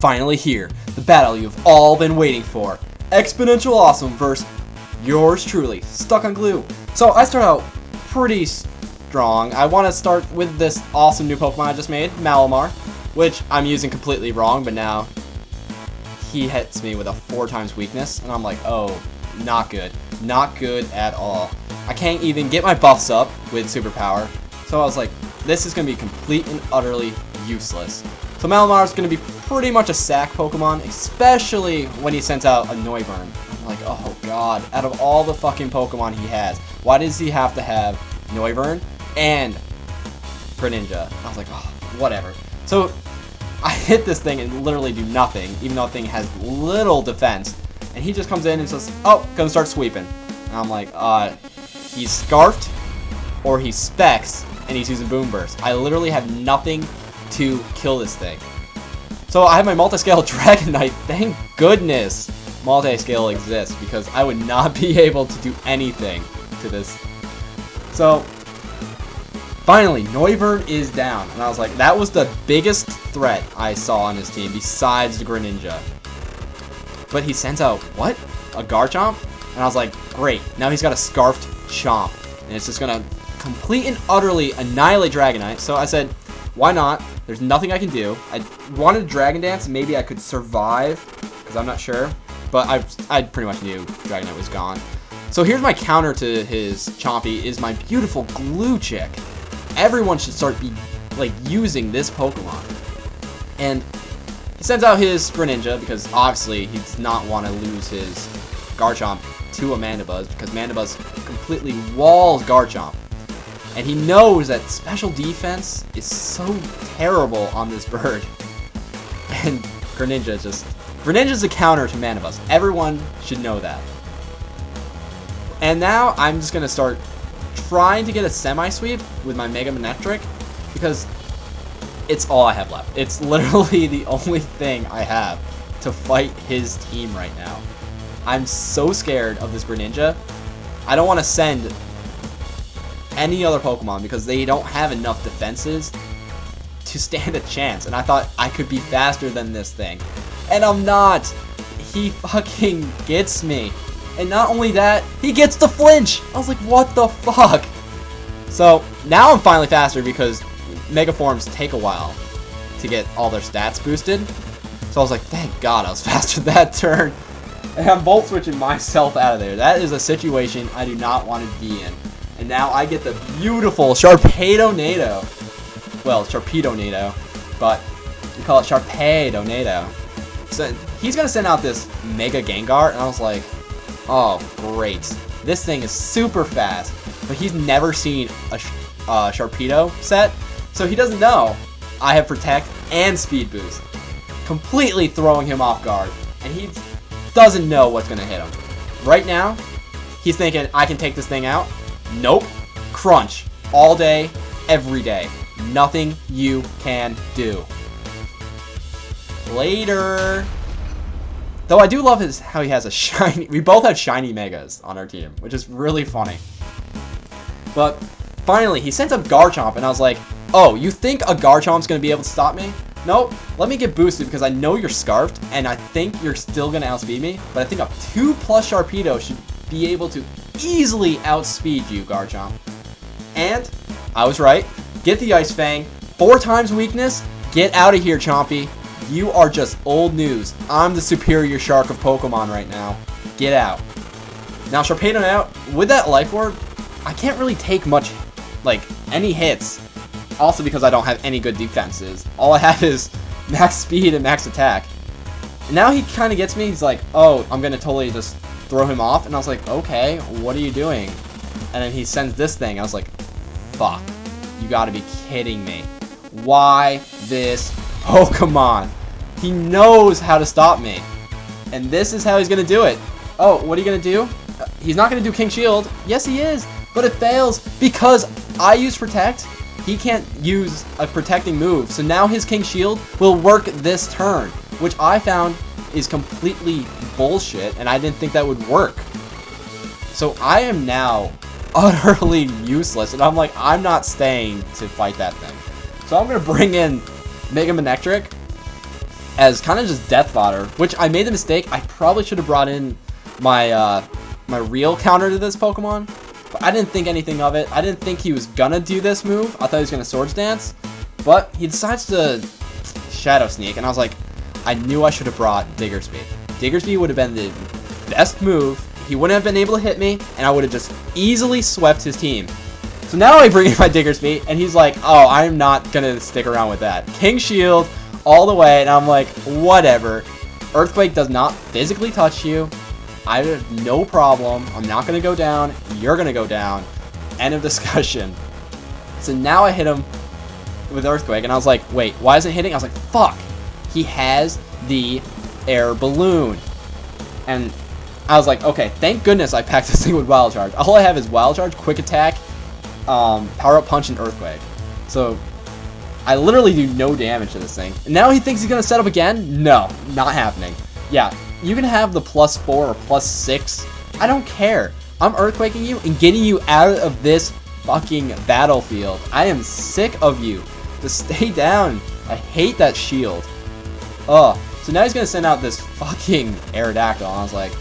finally here. The battle you've all been waiting for. ExponentialAwesome versus yours truly, StuckOnXGLUE. So I start out pretty strong. I want to start with this awesome new Pokemon I just made, Malamar, which I'm using completely wrong, but now he hits me with a 4x weakness, and I'm like, oh, not good. Not good at all. I can't even get my buffs up with superpower, so I was like, this is going to be complete and utterly useless. So Malamar is going to be pretty much a sack Pokemon, especially when he sends out a MiiVerse. I'm like, oh god, out of all the fucking Pokemon he has, why does he have to have MiiVerse and Greninja? I was like, oh, whatever. So I hit this thing and literally do nothing, even though the thing has little defense. And he just comes in and says, oh, gonna start sweeping. And I'm like, he's Scarfed or he's Specs and he's using Boom Burst. I literally have nothing to kill this thing. So I have my multi-scale Dragonite. Thank goodness multi-scale exists, because I would not be able to do anything to this. So finally, MiiVerse is down, and I was like, that was the biggest threat I saw on his team besides the Greninja. But he sends out, what? A Garchomp? And I was like, great, now he's got a Scarfed Chomp, and it's just gonna complete and utterly annihilate Dragonite. So I said, why not? There's nothing I can do. I wanted Dragon Dance, maybe I could survive, because I'm not sure. But I pretty much knew Dragonite was gone. So here's my counter to his Chompy, is my beautiful Glue Chick. Everyone should start using this Pokemon. And he sends out his Greninja, because obviously he does not want to lose his Garchomp to a Mandibuzz, because Mandibuzz completely walls Garchomp. And he knows that special defense is so terrible on this bird. And Greninja's a counter to Mandibuzz. Everyone should know that. And now I'm just going to start trying to get a semi-sweep with my Mega Manectric, because it's all I have left. It's literally the only thing I have to fight his team right now. I'm so scared of this Greninja. I don't want to send any other Pokemon because they don't have enough defenses to stand a chance, and I thought I could be faster than this thing, and I'm not. He fucking gets me, and not only that, he gets the flinch. I was like, what the fuck? So now I'm finally faster, because Mega Forms take a while to get all their stats boosted. So I was like, thank god I was faster that turn, and I'm Volt Switching myself out of there. That is a situation I do not want to be in. And now I get the beautiful Sharpedonado. Well, Sharpedonado, but we call it Sharpedonado. So he's going to send out this Mega Gengar, and I was like, oh, great. This thing is super fast, but he's never seen a Sharpedo set, so he doesn't know I have Protect and Speed Boost, completely throwing him off guard, and he doesn't know what's going to hit him. Right now, he's thinking, I can take this thing out. Nope. Crunch. All day, every day. Nothing you can do. Later. Though I do love how he has a shiny... We both have shiny Megas on our team, which is really funny. But finally, he sent up Garchomp, and I was like, oh, you think a Garchomp's going to be able to stop me? Nope. Let me get boosted, because I know you're Scarfed, and I think you're still going to outspeed me. But I think a 2+ Sharpedo should be able to easily outspeed you, Garchomp. And I was right. Get the Ice Fang. 4x weakness. Get out of here, Chompy. You are just old news. I'm the superior shark of Pokemon right now. Get out. Now, Sharpedonado, with that Life Orb, I can't really take much, any hits. Also because I don't have any good defenses. All I have is max speed and max attack. And now he kind of gets me. He's like, oh, I'm going to totally just throw him off. And I was like, okay, what are you doing? And then he sends this thing. I was like, fuck. You gotta be kidding me. Why this Pokemon? He knows how to stop me. And this is how he's gonna do it. Oh, what are you gonna do? He's not gonna do King Shield. Yes, he is. But it fails because I use Protect. He can't use a protecting move. So now his King Shield will work this turn, which I found is completely bullshit, and I didn't think that would work. So I am now utterly useless, and I'm like, I'm not staying to fight that thing. So I'm going to bring in Mega Manectric, as kind of just death fodder, which I made the mistake. I probably should have brought in my my real counter to this Pokemon, but I didn't think anything of it. I didn't think he was gonna do this move. I thought he was gonna Swords Dance, but he decides to Shadow Sneak, and I was like, I knew I should have brought Diggersby. Diggersby would have been the best move. He wouldn't have been able to hit me, and I would have just easily swept his team. So now I bring in my Diggersby, and he's like, oh, I'm not gonna stick around with that. King Shield all the way, and I'm like, whatever. Earthquake does not physically touch you. I have no problem. I'm not gonna go down. You're gonna go down. End of discussion. So now I hit him with Earthquake, and I was like, wait, why isn't it hitting? I was like, fuck. He has the air balloon. And I was like, okay, thank goodness I packed this thing with Wild Charge. All I have is Wild Charge, Quick Attack, Power Up Punch, and Earthquake. So I literally do no damage to this thing. And now he thinks he's going to set up again? No, not happening. Yeah, you can have the +4 or +6. I don't care. I'm Earthquaking you and getting you out of this fucking battlefield. I am sick of you. Just stay down. I hate that shield. Ugh. So now he's going to send out this fucking Aerodactyl. And I was like,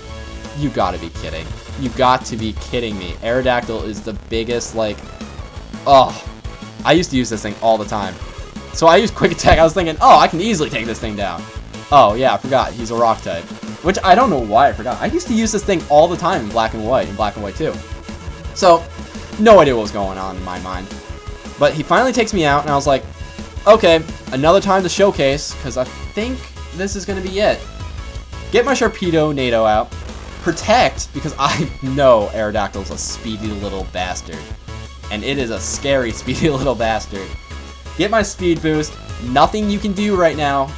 you gotta be kidding. You got to be kidding me. Aerodactyl is the biggest, like... Oh. I used to use this thing all the time. So I used Quick Attack. I was thinking, oh, I can easily take this thing down. Oh, yeah, I forgot. He's a Rock type. Which I don't know why I forgot. I used to use this thing all the time in Black and White. In Black and White 2. So, no idea what was going on in my mind. But he finally takes me out, and I was like, okay, another time to showcase, because I think this is going to be it. Get my Sharpedonado out. Protect, because I know Aerodactyl's a speedy little bastard. And it is a scary, speedy little bastard. Get my speed boost. Nothing you can do right now.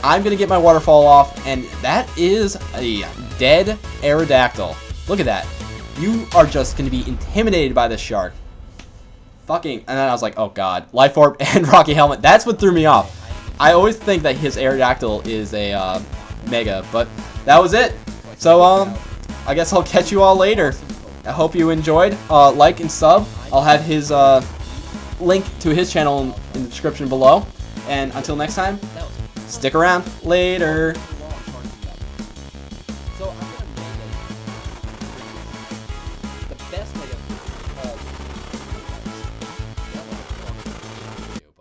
I'm going to get my waterfall off, and that is a dead Aerodactyl. Look at that. You are just going to be intimidated by this shark. Fucking, and then I was like, oh god. Life Orb and Rocky Helmet. That's what threw me off. I always think that his Aerodactyl is a Mega, but that was it. So, I guess I'll catch you all later. I hope you enjoyed. Like and sub. I'll have his link to his channel in the description below. And until next time, stick around. Later.